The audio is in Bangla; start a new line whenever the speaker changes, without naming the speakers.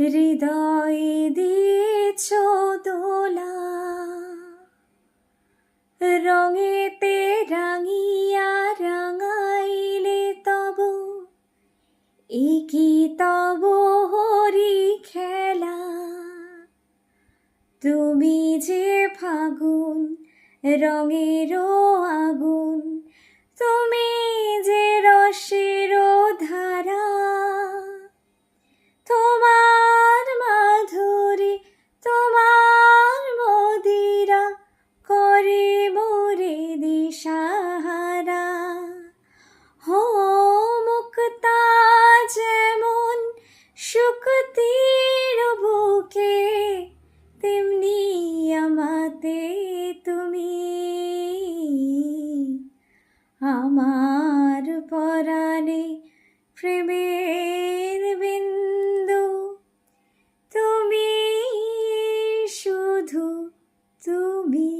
হৃদয়ে দিয়েছ দোলা, রঙেতে রাঙিয়া রাঙাইলে তব, এ কি তব হরি খেলা। তুমি যে ফাগুন রঙেরও আগুন, তুমি যে রসের ধারা, তোমার মাধুরী তোমার মদিরা করে মোরে দিশাহারা। হো মুক্তা যেমন শুকতির বুকে, তেমনি আমাতে তুমি, আমার পরাণে প্রেমের বিন্দু, তুমি শুধু তুমি।